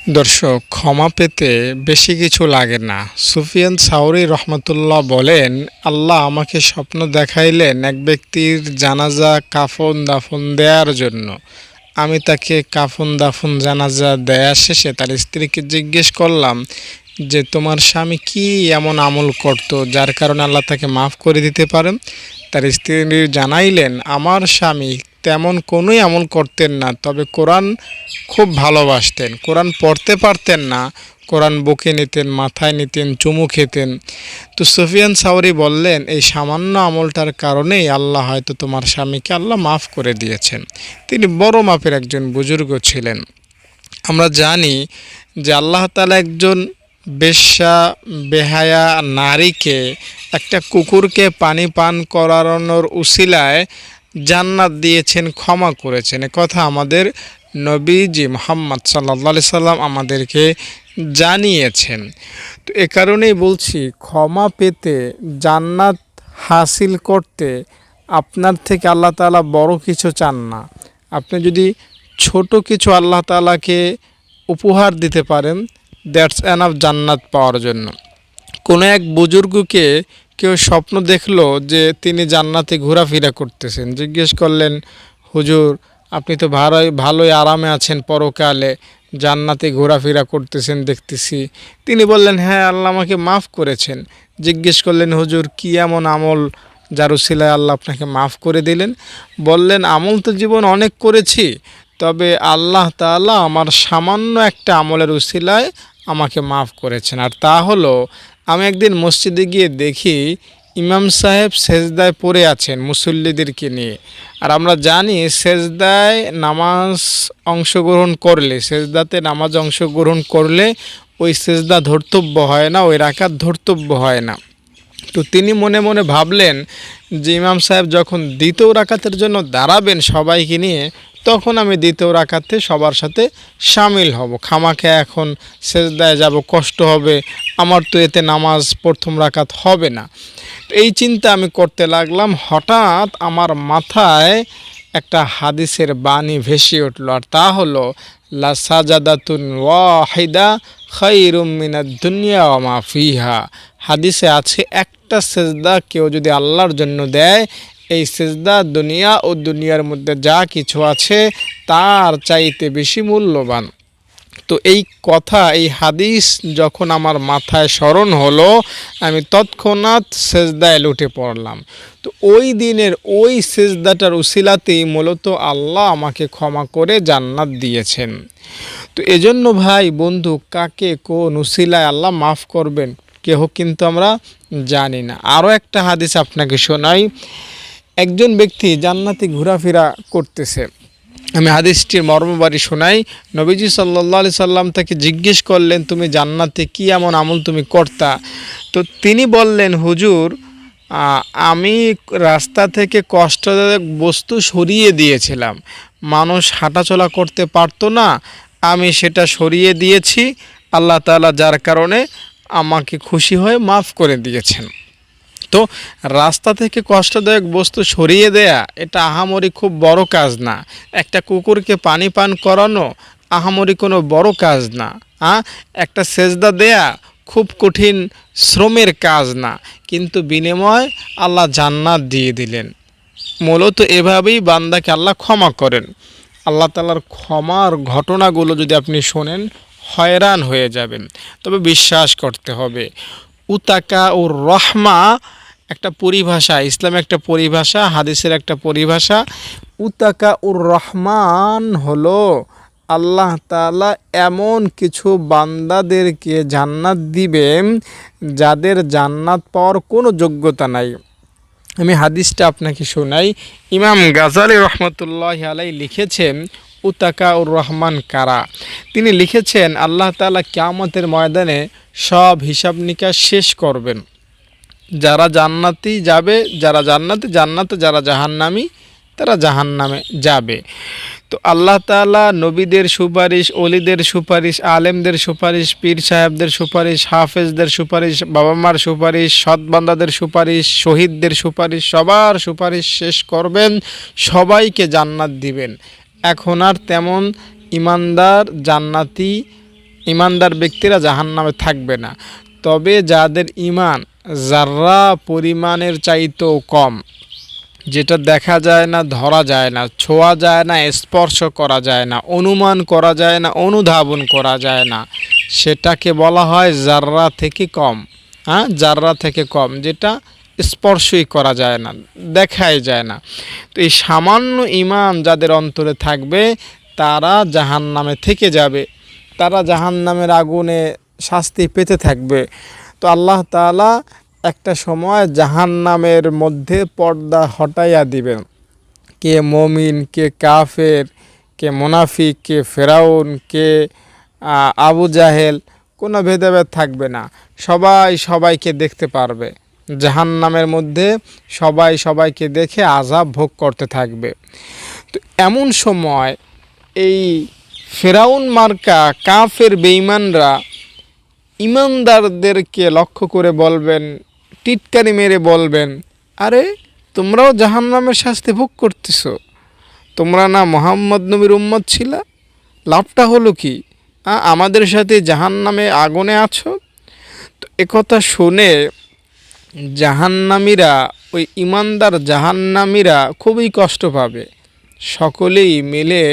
দর্শক, ক্ষমা পেতে বেশি কিছু লাগে না। সুফিয়ান সাউরি রহমতুল্লাহ বলেন, আল্লাহ আমাকে স্বপ্ন দেখাইলেন এক ব্যক্তির জানাজা কাফন দাফন দেওয়ার জন্য। আমি তাকে কাফন দাফন জানাজা দেয়া শেষে তার স্ত্রীকে জিজ্ঞেস করলাম যে তোমার স্বামী কি এমন আমল করত যার কারণে আল্লাহ তাকে মাফ করে দিতে পারেন। তার স্ত্রী জানাইলেন, আমার স্বামী তেমন কোনোই আমল করতেন না, তবে কোরআন খুব ভালোবাসতেন। কোরআন পড়তে পারতেন না, কোরআন বুকে নিতেন, মাথায় নিতেন, চুমু খেতেন। তো সুফিয়ান সাউরি বললেন, এই সামান্য আমলটার কারণেই আল্লাহ হয়তো তোমার স্বামীকে আল্লাহ মাফ করে দিয়েছেন। তিনি বড় মাপের একজন বুজুর্গ ছিলেন। আমরা জানি যে আল্লাহ তাআলা একজন বেশ্যা বেহায়া নারীকে, একটা কুকুরকে পানি পান করানোর উসিলায় জান্নাত দিয়েছেন, ক্ষমা করেছেন। কথা আমাদের নবীজি মুহাম্মদ সাল্লাল্লাহু আলাইহি সাল্লাম আমাদেরকে জানিয়েছেন। তো এ কারণেই বলছি, ক্ষমা পেতে, জান্নাত হাসিল করতে আপনার থেকে আল্লাহ তাআলা বড় কিছু চান না। আপনি যদি ছোট কিছু আল্লাহ তাআলাকে উপহার দিতে পারেন, দ্যাটস এনাফ জান্নাত পাওয়ার জন্য। কোনো এক বুজুর্গকে কেউ স্বপ্ন দেখলো যে তিনি জান্নাতে ঘোরাফেরা করতেছেন। জিজ্ঞেস করলেন, হুজুর, আপনি তো ভালোই আরামে আছেন, পরকালে জান্নাতে ঘোরাফেরা করতেছেন দেখতেছি। তিনি বললেন, হ্যাঁ, আল্লাহ আমাকে মাফ করেছেন। জিজ্ঞেস করলেন, হুজুর, কি এমন আমল যার উসিলায় আল্লাহ আপনাকে মাফ করে দিলেন? বললেন, আমল তো জীবন অনেক করেছি, তবে আল্লাহ তাআলা আমার সামান্য একটা আমলের উসিলায় আমাকে মাফ করেছেন। আর তা হলো, আমি একদিন মসজিদে গিয়ে দেখি ইমাম সাহেব সেজদায় পড়ে আছেন মুসল্লিদেরকে নিয়ে। আর আমরা জানি সেজদায় নামাজ অংশগ্রহণ করলে, সেজদাতে নামাজ অংশগ্রহণ করলে ওই সেজদা ধর্তব্য হয় না, ওই রাকাত ধর্তব্য হয় না। তো তিনি মনে মনে ভাবলেন যে ইমাম সাহেব যখন দ্বিতীয় রাকাতের জন্য দাঁড়াবেন সবাইকে নিয়ে, তখন আমি দ্বিতীয় রাকাতে সবার সাথে সামিল হব। খামাখা এখন সেজদায় যাব, কষ্ট হবে, আমার তো এতে নামাজ প্রথম রাকাত হবে না। এই চিন্তা আমি করতে লাগলাম। হঠাৎ আমার মাথায় একটা হাদিসের বাণী ভেসে উঠল, আর তা হলো, লা সাজাদাতুন ওয়াহিদা খায়রুম মিনাদ দুনিয়া ওয়া মা ফিহা। হাদিসে আছে, একটা সেজদা কেউ যদি আল্লাহর জন্য দেয়, এই সেজদা দুনিয়া ও দুনিয়ার মধ্যে যা কিছু আছে তার চাইতে বেশি মূল্যবান। তো এই কথা, এই হাদিস যখন আমার মাথায় স্মরণ হলো, আমি তৎক্ষণাৎ সেজদায় লুটে পড়লাম। তো ওই দিনের ওই সেজদাটার উসিলাতেই মূলত আল্লাহ আমাকে ক্ষমা করে জান্নাত দিয়েছেন। তো এজন্য ভাই বন্ধু, কাকে কোন উসিলায় আল্লাহ মাফ করবেন কেহ কিন্তু আমরা জানি না। আরও একটা হাদিস আপনাকে শোনাই। একজন ব্যক্তি জান্নাতে ঘোরাফেরা করতেছে। আমি হাদিসটির মর্মবাড়ি শোনাই। নবীজি সাল্লাল্লাহু আলাইহি সাল্লাম তাকে জিজ্ঞেস করলেন, তুমি জান্নাতে কি এমন আমল তুমি করতা? তো তিনি বললেন, হুজুর, আমি রাস্তা থেকে কষ্টদায়ক বস্তু সরিয়ে দিয়েছিলাম। মানুষ হাঁটাচলা করতে পারতো না, আমি সেটা সরিয়ে দিয়েছি। আল্লাহ তাআলা যার কারণে আমাকে খুশি হয়ে মাফ করে দিয়েছেন। তো রাস্তা থেকে কষ্টদায়ক বস্তু সরিয়ে দেয়া, এটা আহামরি খুব বড় কাজ না। একটা কুকুরকে পানি পান করানো আহামরি কোনো বড় কাজ না। একটা সেজদা দেয়া খুব কঠিন শ্রমের কাজ না, কিন্তু বিনিময় আল্লাহ জান্নাত দিয়ে দিলেন। মূলত এভাবেই বান্দাকে আল্লাহ ক্ষমা করেন। আল্লাহ তাআলার ক্ষমার ঘটনাগুলো যদি আপনি শোনেন, হয়রান হয়ে যাবেন। তবে বিশ্বাস করতে হবে। উতাকা ও রহমা একটা পরিভাষা, ইসলামের একটা পরিভাষা, হাদিসের একটা পরিভাষা। উতাকা উর রহমান হলো আল্লাহ তাআলা এমন কিছু বান্দাদেরকে জান্নাত দিবেন যাদের জান্নাত পাওয়ার কোনো যোগ্যতা নাই। আমি হাদিসটা আপনাকে শোনাই। ইমাম গাজালি রহমতুল্লাহ আলাই লিখেছেন, উতাকা উর রহমান কারা। তিনি লিখেছেন, আল্লাহ তাআলা কিয়ামতের ময়দানে সব হিসাব নিকাশ শেষ করবেন। যারা জান্নাতি যাবে, যারা জান্নাতে, যারা জাহান্নামী তারা জাহান্নামে যাবে। তো আল্লাহ তাআলা নবীদের সুপারিশ, ওলিদের সুপারিশ, আলেমদের সুপারিশ, পীর সাহেবদের সুপারিশ, হাফেজদের সুপারিশ, বাবা মার সুপারিশ, সৎ বান্দাদের সুপারিশ, শহীদদের সুপারিশ, সবার সুপারিশ শেষ করবেন, সবাইকে জান্নাত দিবেন। এখন আর তেমন ইমানদার জান্নাতি ইমানদার ব্যক্তিরা জাহান্নামে থাকবে না। তবে যাদের ইমান যাররা পরিমাণের চাইতেও কম, যেটা দেখা যায় না, ধরা যায় না, ছোঁয়া যায় না, স্পর্শ করা যায় না, অনুমান করা যায় না, অনুধাবন করা যায় না, সেটাকে বলা হয় যাররা থেকে কম। হ্যাঁ, যাররা থেকে কম, যেটা স্পর্শই করা যায় না, দেখাই যায় না। তো এই সামান্য ইমান যাদের অন্তরে থাকবে তারা জাহান্নামে থেকে যাবে, তারা জাহান্নামের আগুনে শাস্তি পেতে থাকবে। তো আল্লাহ তাআলা একটা সময় জাহান্নামের মধ্যে পর্দা হটাইয়া দিবেন। কে মমিন, কে কাফের, কে মুনাফিক, কে ফেরাউন, কে আবু জাহেল, কোনো ভেদাভেদ থাকবে না। সবাই সবাইকে দেখতে পারবে। জাহান্নামের মধ্যে সবাই সবাইকে দেখে আযাব ভোগ করতে থাকবে। তো এমন সময় এই ফেরাউন মার্কা কাফের বেঈমানরা ইমানদারদেরকে লক্ষ্য করে বলবেন, টিটকারি মেরে বলবেন, আরে তোমরাও জাহান্নামের শাস্তি ভোগ করতেছো, তোমরা না মুহাম্মদ নবীর উম্মত ছিলা, লাভটা হলো কি? আমাদের সাথে জাহান্নামে আগুনে আছো। তো একথা শুনে জাহান্নামীরা, ওই ইমানদার জাহান্নামীরা খুবই কষ্ট পাবে। সকলেই মিলে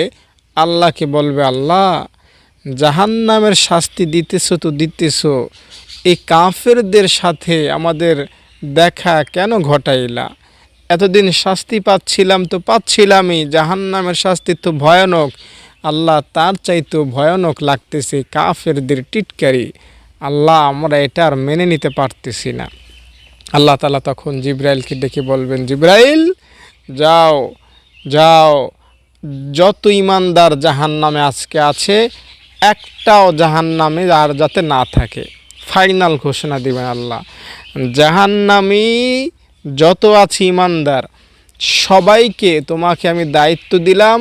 আল্লাহকে বলবে, আল্লাহ জাহান্নামের শাস্তি দিতেছো তো দিতেছো, এই কাফেরদের সাথে আমাদের দেখা কেন ঘটাইলা? এতদিন শাস্তি পাচ্ছিলাম তো পাচ্ছিলামই, জাহান্নামের শাস্তি তো ভয়ানক, আল্লাহ তার চাইতেও ভয়ানক লাগতেছে কাফেরদের টিটকারি। আল্লাহ আমরা এটা আর মেনে নিতে পারতেছি না। আল্লাহ তাআলা তখন জিবরাইলকে ডেকে বলবেন, জিবরাইল যাও যাও, যত ইমানদার জাহান্নামে আজকে আছে একটাও জাহান্নামে আর যাতে না থাকে। ফাইনাল ঘোষণা দিবেন আল্লাহ, জাহান্নামী যত আছে ইমানদার সবাইকে তোমাকে আমি দায়িত্ব দিলাম,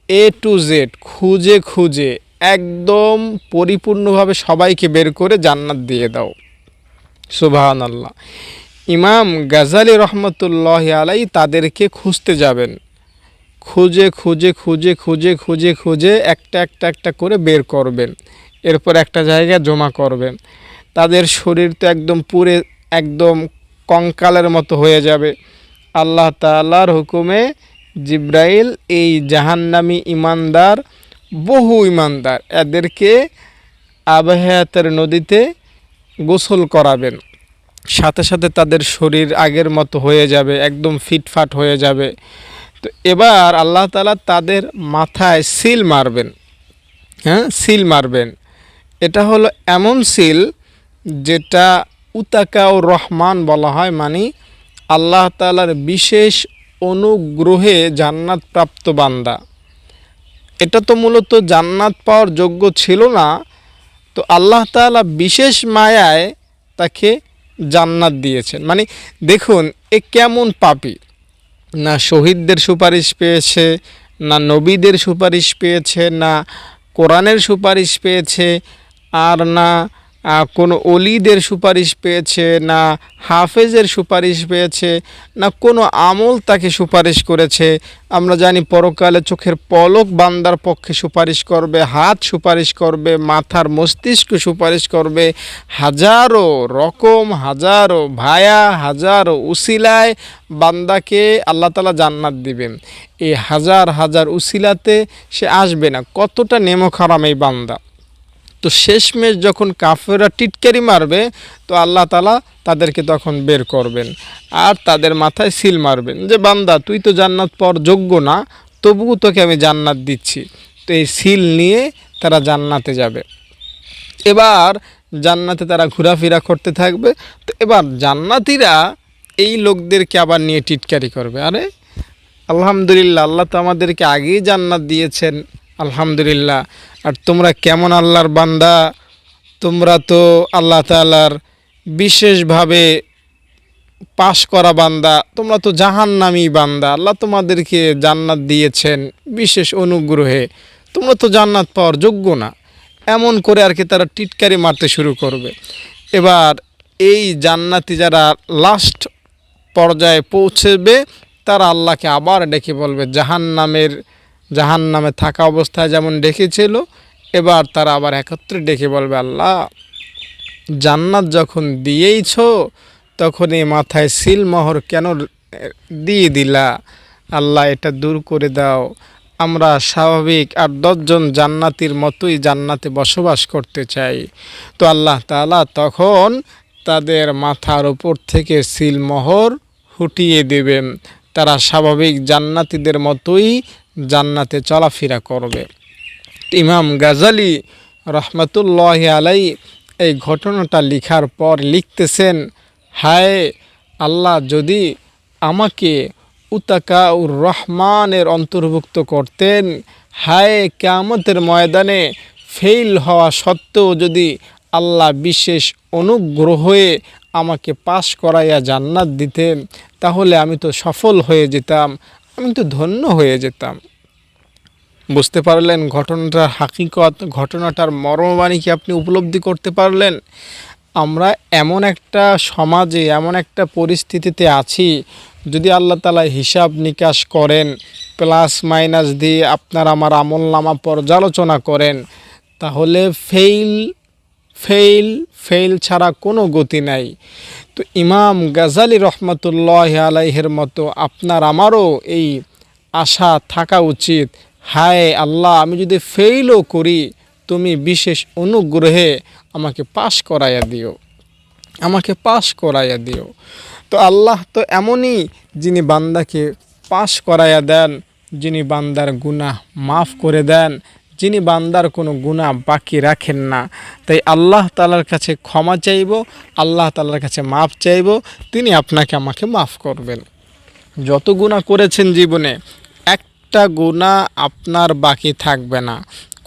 এ টু জেড খুঁজে খুঁজে একদম পরিপূর্ণভাবে সবাইকে বের করে জান্নাত দিয়ে দাও। সুবহানাল্লাহ। ইমাম গাজালি রহমতুল্লাহ আলাই তাদেরকে খুঁজতে যাবেন, খুঁজে খুঁজে খুঁজে খুঁজে খুঁজে খুঁজে একটা একটা একটা করে বের করবেন, এরপর একটা জায়গায় জমা করবেন। তাদের শরীর তো একদম পুরে একদম কঙ্কালের মতো হয়ে যাবে। আল্লাহ তাআলার হুকুমে জিবরাইল এই জাহান্নামী ইমানদার, বহু ইমানদার, এদেরকে আবহায়াতের নদীতে গোসল করাবেন। সাথে সাথে তাদের শরীর আগের মতো হয়ে যাবে, একদম ফিটফাট হয়ে যাবে। তো এবার আল্লাহ তাআলা তাদের মাথায় সিল মারবেন। হ্যাঁ, সিল মারবেন। এটা হলো এমন সিল যেটা উতাকাউর রহমান বলা হয়, মানে আল্লাহ তাআলার বিশেষ অনুগ্রহে জান্নাত প্রাপ্ত বান্দা। এটা তো মূলত জান্নাত পাওয়ার যোগ্য ছিল না, তো আল্লাহ তাআলা বিশেষ মায়ায় তাকে জান্নাত দিয়েছেন। মানে দেখুন এ কেমন পাপী, না শহীদদের সুপারিশ পেয়েছে, না নবীদের সুপারিশ পেয়েছে, না কোরআনের সুপারিশ পেয়েছে, আর না কোনো অলিদের সুপারিশ পেয়েছে, না হাফেজের সুপারিশ পেয়েছে, না কোনো আমল তাকে সুপারিশ করেছে। আমরা জানি পরকালে চোখের পলক বান্দার পক্ষে সুপারিশ করবে, হাত সুপারিশ করবে, মাথার মস্তিষ্ক সুপারিশ করবে, হাজারো রকম, হাজারো ভায়া, হাজারো উসিলায় বান্দাকে আল্লাহ তাআলা জান্নাত দিবেন। এই হাজার হাজার উসিলাতে সে আসবে না, কতটা নেমক হারাম এই বান্দা। তো শেষমেশ যখন কাফেররা টিটকারি মারবে, তো আল্লাহ তাআলা তাদেরকে তখন বের করবেন আর তাদের মাথায় সিল মারবেন যে বান্দা তুই তো জান্নাত পাওয়ার যোগ্য না, তবুও তোকে আমি জান্নাত দিচ্ছি। তো এই সিল নিয়ে তারা জান্নাতে যাবে। এবার জান্নাতে তারা ঘোরাফেরা করতে থাকবে। তো এবার জান্নাতীরা এই লোকদেরকে আবার নিয়ে টিটকারি করবে, আরে আলহামদুলিল্লাহ, আল্লাহ তো আমাদেরকে আগেই জান্নাত দিয়েছেন, আলহামদুলিল্লাহ। আর তোমরা কেমন আল্লাহর বান্দা, তোমরা তো আল্লাহ তাআলার বিশেষভাবে পাশ করা বান্দা, তোমরা তো জাহান্নামী বান্দা, আল্লাহ তোমাদেরকে জান্নাত দিয়েছেন বিশেষ অনুগ্রহে, তোমরা তো জান্নাত পাওয়ার যোগ্য না। এমন করে আর কি তারা টিটকারি মারতে শুরু করবে। এবার এই জান্নাতি যারা লাস্ট পর্যায়ে পৌঁছবে তারা আল্লাহকে আবার ডেকে বলবে, জাহান্নামে থাকা অবস্থায় যেমন ডেকেছিল এবার তারা আবার একত্রে ডেকে বলবে, আল্লাহ জান্নাত যখন দিয়েইছো তখন এই মাথায় সিলমোহর কেন দিয়ে দিলা? আল্লাহ এটা দূর করে দাও, আমরা স্বাভাবিক আর 10 জন জান্নাতীর মতোই জান্নাতে বসবাস করতে চাই। তো আল্লাহ তাআলা তখন তাদের মাথার উপর থেকে সিলমোহর হুটিয়ে দেবেন, তারা স্বাভাবিক জান্নাতীদের মতোই জান্নাতে চলাফেরা করবে। ইমাম গাজালি রহমতুল্লাহ আলাই এই ঘটনাটা লিখার পর লিখতেছেন, হায় আল্লাহ, যদি আমাকে উতাকাউর রহমানের অন্তর্ভুক্ত করতেন, হায় কিয়ামতের ময়দানে ফেল হওয়া সত্ত্বেও যদি আল্লাহ বিশেষ অনুগ্রহে আমাকে পাশ করাইয়া জান্নাত দিতেন, তাহলে আমি তো সফল হয়ে যেতাম, আমি তো ধন্য হয়ে যেতাম। বুঝতে পারলেন ঘটনাটার হাকিকত, ঘটনাটার মর্মবাণী কি আপনি উপলব্ধি করতে পারলেন? আমরা এমন একটা সমাজে, এমন একটা পরিস্থিতিতে আছি, যদি আল্লাহ তাআলা হিসাব নিকাশ করেন, প্লাস মাইনাস দিয়ে আপনার আমার আমলনামা পর্যালোচনা করেন, তাহলে ফেল ফেল ফেল ছাড়া কোনো গতি নাই। তো ইমাম গাজালি রহমতুল্লাহ আলাইহের মতো আপনার আমারও এই আশা থাকা উচিত, হায় আল্লাহ, আমি যদি ফেইলও করি তুমি বিশেষ অনুগ্রহে আমাকে পাশ করাইয়া দিও, আমাকে পাশ করাইয়া দিও। তো আল্লাহ তো এমনই, যিনি বান্দাকে পাশ করাইয়া দেন, যিনি বান্দার গুনাহ মাফ করে দেন, যিনি বান্দার কোনো গুনাহ বাকি রাখেন না। তাই আল্লাহ তাআলার কাছে ক্ষমা চাইব, আল্লাহ তাআলার কাছে মাফ চাইব, তিনি আপনাকে আমাকে মাফ করবেন। যত গুনাহ করেছেন জীবনে, একটা গুনাহ আপনার বাকি থাকবে না,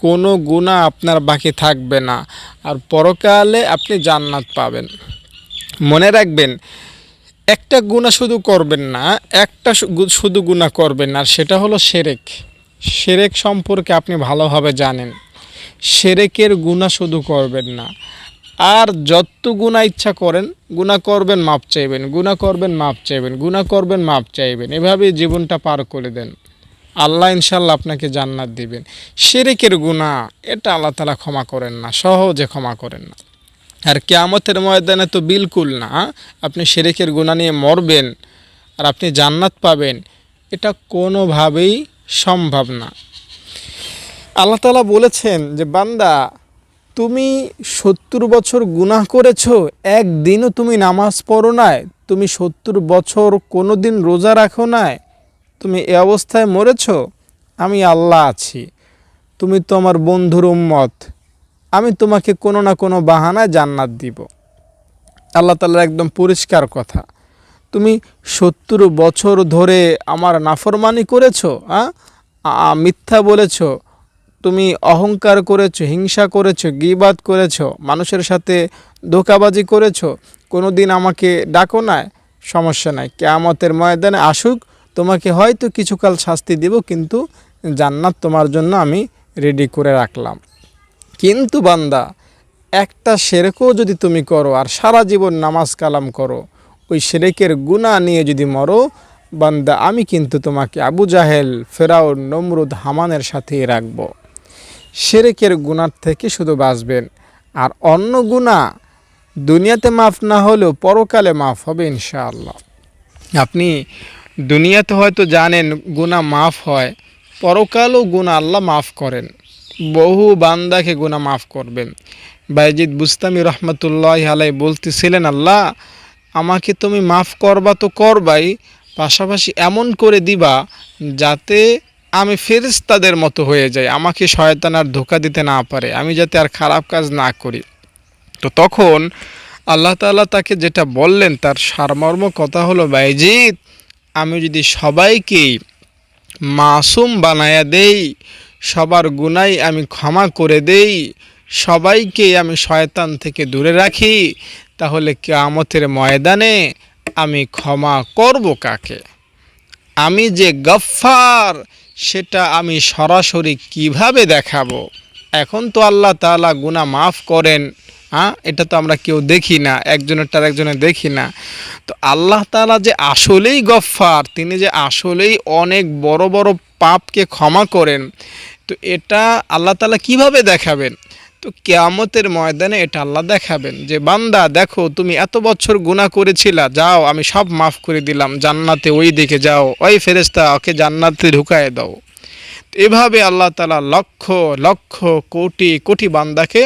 কোনো গুনাহ আপনার বাকি থাকবে না, আর পরকালে আপনি জান্নাত পাবেন। মনে রাখবেন, একটা গুনাহ শুধু করবেন না, একটা শুধু গুনাহ করবেন না, আর সেটা হলো শিরক। শিরক সম্পর্কে আপনি ভালোভাবে জানেন, শিরকের গুনাহ শুধু করবেন না, আর যত গুনাহ ইচ্ছা করেন গুনাহ করবেন, মাপ চাইবেন, গুনাহ করবেন, মাপ চাইবেন, গুনাহ করবেন, মাপ চাইবেন, এভাবেই জীবনটা পার করে দেন। আল্লাহ ইনশাল্লাহ আপনাকে জান্নাত দিবেন। শিরকের গুনাহ এটা আল্লাহ তাআলা ক্ষমা করেন না, সহজে ক্ষমা করেন না। আর কিয়ামতের ময়দানে তো বিলকুল না, আপনি শিরকের গুনাহ নিয়ে মরবেন আর আপনি জান্নাত পাবেন, এটা কোনোভাবেই সম্ভব না। আল্লাহ তাআলা বলেছেন যে, বান্দা তুমি 70 বছর গুনাহ করেছো, একদিনও তুমি নামাজ পড়ো নাই, তুমি 70 বছর কোনো দিন রোজা রাখো নাই, তুমি এ অবস্থায় মরেছো, আমি আল্লাহ আছি, তুমি তো আমার বন্ধুর উম্মত, আমি তোমাকে কোনো না কোনো বাহানায় জান্নাত দিব। আল্লাহ তাআলার একদম পরিষ্কার কথা। তুমি 70 বছর ধরে আমার নাফরমানি করেছো, মিথ্যা বলেছো, তুমি অহংকার করেছো, হিংসা করেছো, গীবাত করেছো, মানুষের সাথে ধোঁকাবাজি করেছো, কোনো দিন আমাকে ডাকো না, সমস্যা নাই, কিয়ামতের ময়দানে আসুক, তোমাকে হয়তো কিছুকাল শাস্তি দেব, কিন্তু জান্নাত তোমার জন্য আমি রেডি করে রাখলাম। কিন্তু বান্দা, একটা শিরকও যদি তুমি করো আর সারা জীবন নামাজ কালাম করো, ওই শিরকের গুনাহ নিয়ে যদি মরো, বান্দা আমি কিন্তু তোমাকে আবু জাহেল, ফেরাউন, নমরুদ, হামানের সাথেই রাখবো। শিরকের গুনাহ থেকে শুধু বাঁচবেন, আর অন্য গুনাহ দুনিয়াতে মাফ না হলেও পরকালে মাফ হবে ইনশাআল্লাহ। আপনি দুনিয়াতে হয়তো জানেন গুনাহ মাফ হয়, পরকালও গুনাহ আল্লাহ মাফ করেন, বহু বান্দাকে গুনাহ মাফ করবেন। বাইজিদ বুস্তামি রহমতুল্লাহ আলাই বলতেছিলেন, আল্লাহ আমাকে তুমি মাফ করবা তো করবাই, পাশাপাশি এমন করে দিবা যাতে আমি ফেরেশতাদের মতো হয়ে যাই, আমাকে শয়তান আর ধোঁকা দিতে না পারে, আমি যাতে আর খারাপ কাজ না করি। তো তখন আল্লাহ তাআলা তাকে যেটা বললেন তার সারমর্ম কথা হলো, বাইজিদ আমি যদি সবাইকেই মাসুম বানায়া দেই, সবার গুনাই আমি ক্ষমা করে দেই, সবাইকে আমি শয়তান থেকে দূরে রাখি, তাহলে কিয়ামতের ময়দানে আমি ক্ষমা করব কাকে? আমি যে গফফার সেটা আমি সরাসরি কিভাবে দেখাবো? এখন তো আল্লাহ তাআলা গুনাহ মাফ করেন, এটা তো আমরা কেউ দেখি না, একজনেরটার একজনে দেখি না। তো আল্লাহ তাআলা যে আসলেই গফফার, তিনি যে আসলেই অনেক বড় বড় পাপকে ক্ষমা করেন, তো এটা আল্লাহ তাআলা কিভাবে দেখাবেন? তো কিয়ামতের ময়দানে এটা আল্লাহ দেখাবেন যে বান্দা দেখো তুমি এত বছর গুনাহ করেছিলা, যাও আমি সব মাফ করে দিলাম, জান্নাতে ওই দিকে যাও, ওই ফেরেশতা ওকে জান্নাতে ঢুকায় দাও। এভাবে আল্লাহ তাআলা লক্ষ লক্ষ কোটি কোটি বান্দাকে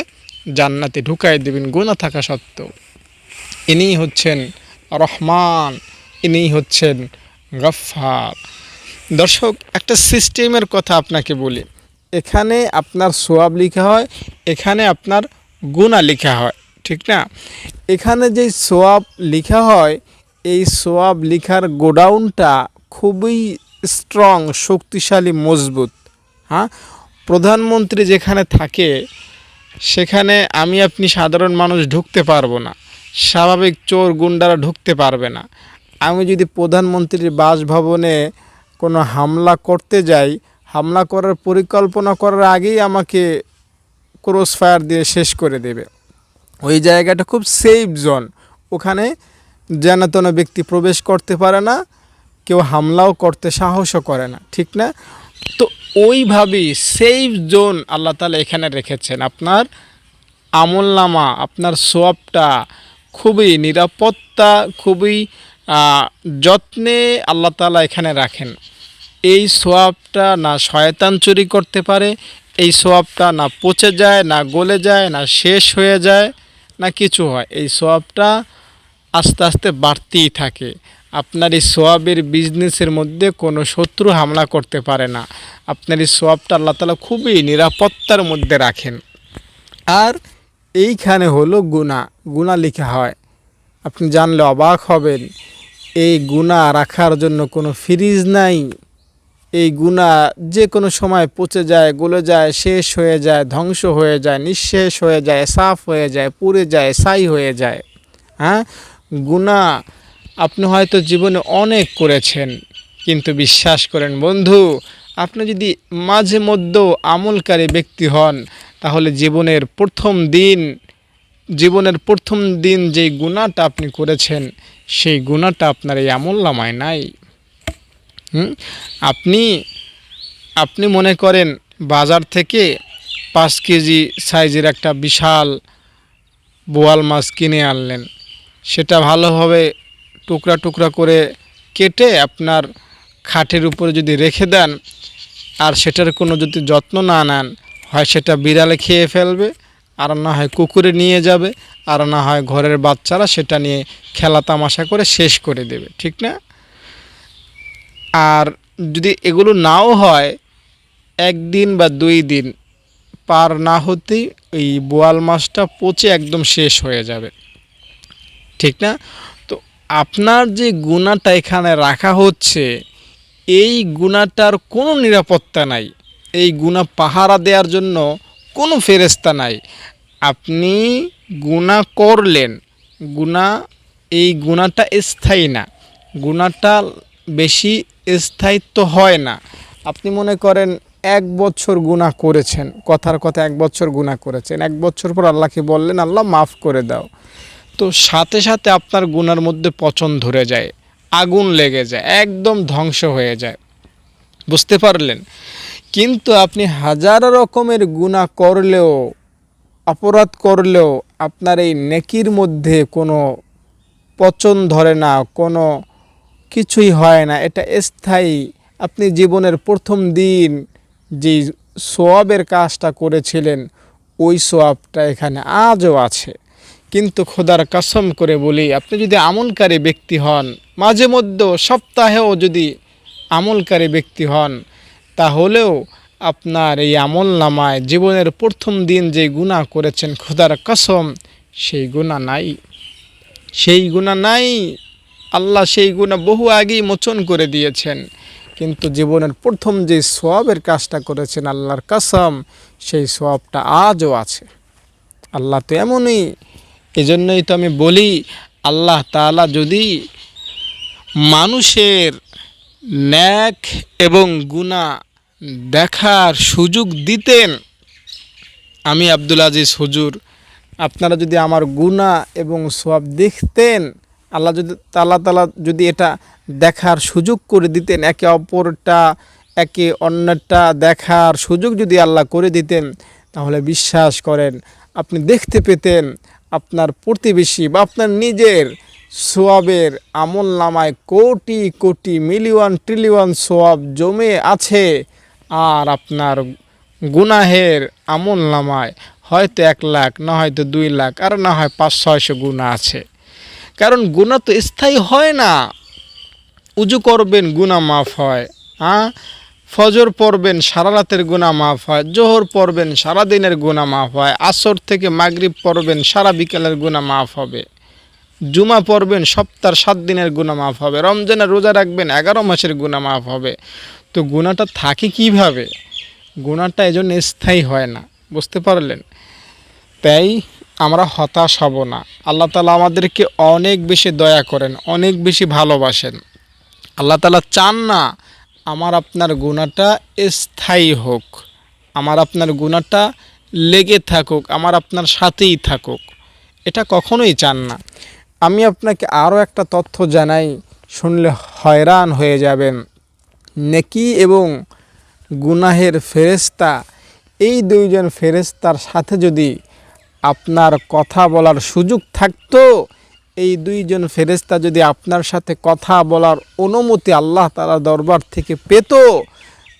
জান্নাতে ঢুকায় দেবেন গুনাহ থাকা সত্ত্বেও। ইনিই হচ্ছেন রহমান, ইনিই হচ্ছেন গফফার। দর্শক, একটা সিস্টেমের কথা আপনাকে বলি। এখানে আপনার সওয়াব লেখা হয়, এখানে আপনার গুনাহ লেখা হয়, ঠিক না? এখানে যেই সওয়াব লেখা হয়, এই সওয়াব লেখার গোডাউনটা খুবই স্ট্রং, শক্তিশালী, মজবুত। হ্যাঁ, প্রধানমন্ত্রী যেখানে থাকে সেখানে আমি আপনি সাধারণ মানুষ ঢুকতে পারবো না, স্বাভাবিক চোর গুন্ডারা ঢুকতে পারবে না। আমি যদি প্রধানমন্ত্রীর বাসভবনে কোনো হামলা করতে যাই, হামলা করার পরিকল্পনা করার আগেই আমাকে ক্রস ফায়ার দিয়ে শেষ করে দেবে। ওই জায়গাটা খুব সেফ জোন, ওখানে যেন তেন ব্যক্তি প্রবেশ করতে পারে না, কেউ হামলাও করতে সাহসও করে না, ঠিক না? তো ওইভাবেই সেফ জোন আল্লাহ তাআলা এখানে রেখেছেন। আপনার আমলনামা, আপনার সওয়াবটা খুবই নিরাপত্তা, খুবই যত্নে আল্লাহ তাআলা এখানে রাখেন। এই সওয়াবটা না শয়তান চুরি করতে পারে, এই সওয়াবটা না পচে যায়, না গলে যায়, না শেষ হয়ে যায়, না কিছু হয়। এই সওয়াবটা আস্তে আস্তে বাড়তেই থাকে। আপনার এই সওয়াবের বিজনেসের মধ্যে কোনো শত্রু হামলা করতে পারে না। আপনার এই সওয়াবটা আল্লাহ তাআলা খুবই নিরাপত্তার মধ্যে রাখেন। আর এইখানে হলো গুনাহ লেখা হয়। আপনি জানলে অবাক হবেন, এই গুনাহ রাখার জন্য কোনো ফ্রিজ নাই। এই গুনাহ যে কোনো সময় পচে যায়, গলে যায়, শেষ হয়ে যায়, ধ্বংস হয়ে যায়, নিঃশেষ হয়ে যায়, সাফ হয়ে যায়, পুড়ে যায়, ছাই হয়ে যায়। হ্যাঁ, গুনাহ আপনি হয়তো জীবনে অনেক করেছেন, কিন্তু বিশ্বাস করেন বন্ধু, আপনি যদি মাঝে মধ্যেও আমলকারী ব্যক্তি হন, তাহলে জীবনের প্রথম দিন যেই গুনাহটা আপনি করেছেন, সেই গুনাহটা আপনার এই আমলনামায় নাই। আপনি মনে করেন বাজার থেকে 5 কেজি সাইজের একটা বিশাল বোয়াল মাছ কিনে আনলেন, সেটা ভালোভাবে টুকরা টুকরা করে কেটে আপনার খাটের উপরে যদি রেখে দেন, আর সেটার কোনো যদি যত্ন না নেন, হয় সেটা বিড়ালে খেয়ে ফেলবে, আর না হয় কুকুরে নিয়ে যাবে, আর না হয় ঘরের বাচ্চারা সেটা নিয়ে খেলা তামাশা করে শেষ করে দেবে, ঠিক না? আর যদি এগুলো নাও হয়, 1 দিন বা 2 দিন পার না হতেই ওই বোয়াল মাছটা পচে একদম শেষ হয়ে যাবে, ঠিক না? তো আপনার যে গুনাহটা এখানে রাখা হচ্ছে, এই গুনাহটার কোনো নিরাপত্তা নাই। এই গুনাহ পাহারা দেওয়ার জন্য কোনো ফেরেশতা নাই। আপনি গুনাহ করলেন, এই গুনাহটা স্থায়ী না, গুনাহটা বেশি স্থায়িত্ব হয় না। আপনি মনে করেন 1 বছর গুনাহ করেছেন, কথার কথা 1 বছর গুনাহ করেছেন, 1 বছর পর আল্লাহকে বললেন আল্লাহ মাফ করে দাও, তো সাথে সাথে আপনার গুনার মধ্যে পচন ধরে যায়, আগুন লেগে যায়, একদম ধ্বংস হয়ে যায়, বুঝতে পারলেন? কিন্তু আপনি হাজারো রকমের গুনাহ করলেও, অপরাধ করলেও আপনার এই নেকির মধ্যে কোনো পচন ধরে না, কোনো কিছুই হয় না, এটা স্থায়ী। আপনি জীবনের প্রথম দিন যেই সওয়াবের কাজটা করেছিলেন, ওই সওয়াবটা এখানে আজও আছে। কিন্তু খোদার কসম করে বলি, আপনি যদি আমলকারী ব্যক্তি হন, মাঝে মধ্যে সপ্তাহেও যদি আমলকারী ব্যক্তি হন, তাহলেও আপনার এই আমলনামায় জীবনের প্রথম দিন যে গুনাহ করেছেন, খোদার কসম সেই গুনাহ নাই। আল্লাহ সেই গুনাহ বহু আগেই মোচন করে দিয়েছেন। কিন্তু জীবনের প্রথম যে সওয়াবের কাজটা করেছেন, আল্লাহর কসম সেই সওয়াবটা আজও আছে। আল্লাহ তো এমনই। এজন্যই তো আমি বলি, আল্লাহ তাআলা যদি মানুষের ন্যাক এবং গুনাহ দেখার সুযোগ দিতেন, আমি আব্দুল আজিজ হুজুর, আপনারা যদি আমার গুনাহ এবং সওয়াব দেখতেন, আল্লাহ তাআলা যদি এটা দেখার সুযোগ করে দিতেন, একে অপরটা একে অন্যটা দেখার সুযোগ যদি আল্লাহ করে দিতেন, তাহলে বিশ্বাস করেন আপনি দেখতে পেতেন আপনার প্রতিবেশী বা আপনার নিজের সোয়াবের আমল নামায় কোটি কোটি মিলিয়ন ট্রিলিয়ন সোয়াব জমে আছে, আর আপনার গুনাহের আমল নামায় হয়তো 1 লাখ, না হয়তো 2 লাখ, আর না হয় 500-600 গুনাহ আছে। কারণ গুনাহ তো স্থায়ী হয় না। উজু করবেন গুনাহ মাফ হয়, ফজর পড়বেন সারা রাতের গুনাহ মাফ হয়, জোহর পড়বেন সারা দিনের গুনাহ মাফ হয়, আসর থেকে মাগরিব পড়বেন সারা বিকেলের গুনাহ মাফ হবে, জুমা পড়বেন সপ্তাহের 7 দিনের গুনাহ মাফ হবে, রমজানের রোজা রাখবেন 11 মাসের গুনাহ মাফ হবে। তো গুনাহটা থাকে কিভাবে? গুনাহটা এজন্য স্থায়ী হয় না, বুঝতে পারলেন? তাই আমরা হতাশ হব না। আল্লাহ তাআলা আমাদেরকে অনেক বেশি দয়া করেন, অনেক বেশি ভালোবাসেন। আল্লাহ তাআলা চান না আমার আপনার গুনাহটা স্থায়ী হোক, আমার আপনার গুনাহটা লেগে থাকুক, আমার আপনার সাথেই থাকুক, এটা কখনোই চান না। আমি আপনাকে আরও একটা তথ্য জানাই, শুনলে হয়রান হয়ে যাবেন। নেকি এবং গুনাহের ফেরেশতা, এই দুইজন ফেরেশতার সাথে যদি আপনার কথা বলার সুযোগ থাকতো, এই দুইজন ফেরেশতা যদি আপনার সাথে কথা বলার অনুমতি আল্লাহ তাআলার দরবার থেকে পেত,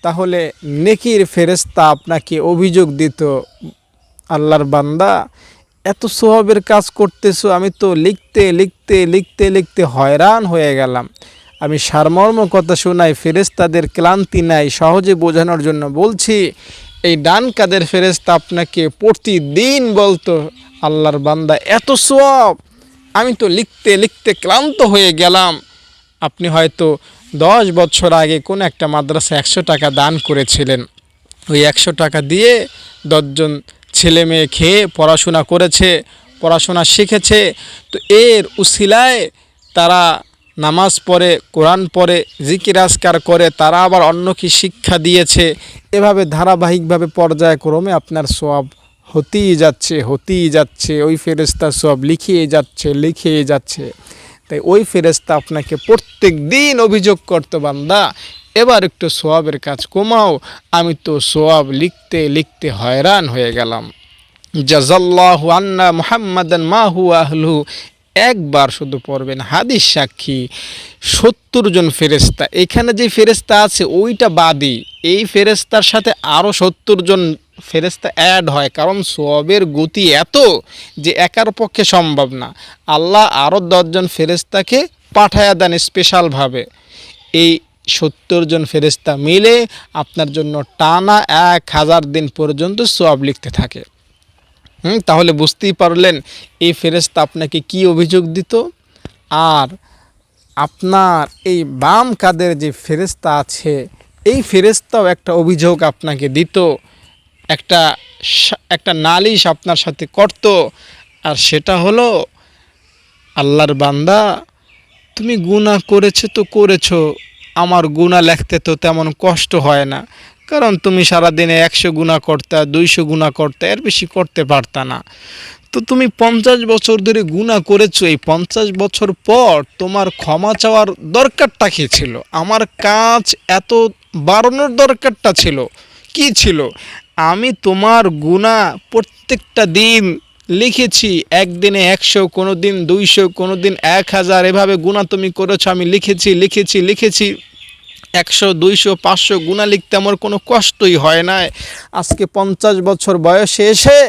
তাহলে নেকির ফেরেশতা আপনাকে অভিযোগ দিত, আল্লাহর বান্দা এত সওয়াবের কাজ করতেছো, আমি তো লিখতে লিখতে লিখতে লিখতে হয়রান হয়ে গেলাম। আমি সারমর্ম কথা শোনাই, ফেরেশতাদের ক্লান্তি নাই, সহজে বোঝানোর জন্য বলছি। এই ডান কাদের ফেরেশতা আপনাকে প্রতিদিন বলতো, আল্লাহর বান্দা এত সওয়াব, আমি তো লিখতে লিখতে ক্লান্ত হয়ে গেলাম। আপনি হয়তো 10 বছর আগে কোন একটা মাদ্রাসা 100 টাকা দান করেছিলেন, ওই 100 টাকা দিয়ে 10 জন ছেলে মেয়ে খেয়ে পড়াশোনা করেছে, পড়াশোনা শিখেছে। তো এর উসিলায় তারা নামাজ পড়ে, কোরআন পড়ে, জিকির আজকার করে, তারা আবার অন্যকে শিক্ষা দিয়েছে। এভাবে ধারাবাহিকভাবে পর্যায়ক্রমে আপনার সওয়াব হতেই যাচ্ছে, ওই ফেরেশতা সওয়াব লিখিয়ে যাচ্ছে। তাই ওই ফেরেশতা আপনাকে প্রত্যেক দিন অভিযোগ করতো, বান্দা এবার একটু সওয়াবের কাজ কমাও, আমি তো সওয়াব লিখতে লিখতে হয়রান হয়ে গেলাম। জাযাল্লাহু আন্না মুহাম্মাদান মা হুয়া আহলুহু, একবার শুধু পড়বেন, হাদিস সাক্ষী। 70 জন ফেরেশতা, এখানে যে ফেরেশতা আছে ওইটা বাদই, এই ফেরেশতার সাথে আরও 70 জন ফেরেশতা অ্যাড হয়, কারণ সওয়াবের গতি এত যে একার পক্ষে সম্ভব না। আল্লাহ আরও 10 জন ফেরেশতাকে পাঠায়া দেন স্পেশালভাবে। এই 70 জন ফেরেশতা মিলে আপনার জন্য টানা 1000 দিন পর্যন্ত সওয়াব লিখতে থাকে। তাহলে বুঝতেই পারলেন এই ফেরেশতা আপনাকে কি অভিযোগ দিত। আর আপনার এই বাম কাদের যে ফেরেশতা আছে, এই ফেরেশতাও একটা অভিযোগ আপনাকে দিত, একটা নালিশ আপনার সাথে করত। আর সেটা হলো, আল্লাহর বান্দা তুমি গুনাহ করেছো, আমার গুনাহ লিখতে তো তেমন কষ্ট হয় না, কারণ তুমি সারাদিনে 100 গুনাহ করতে, 200 গুনাহ করতে, এর বেশি করতে পারতা না। তো তুমি 50 বছর ধরে গুনাহ করেছো, এই 50 বছর পর তোমার ক্ষমা চাওয়ার দরকারটা কী ছিল? আমার কাজ এত বাড়ানোর দরকারটা ছিল কি ছিল? আমি তোমার গুনাহ প্রত্যেকটা দিন লিখেছি, একদিনে 100, কোনো দিন 200, কোনো দিন 1000, এভাবে গুনাহ তুমি করেছো, আমি লিখেছি 100, 200, 500 গুনাহ লিখতে আমার কোনো কষ্টই হয় না। আজকে 50 বছর বয়সে এসে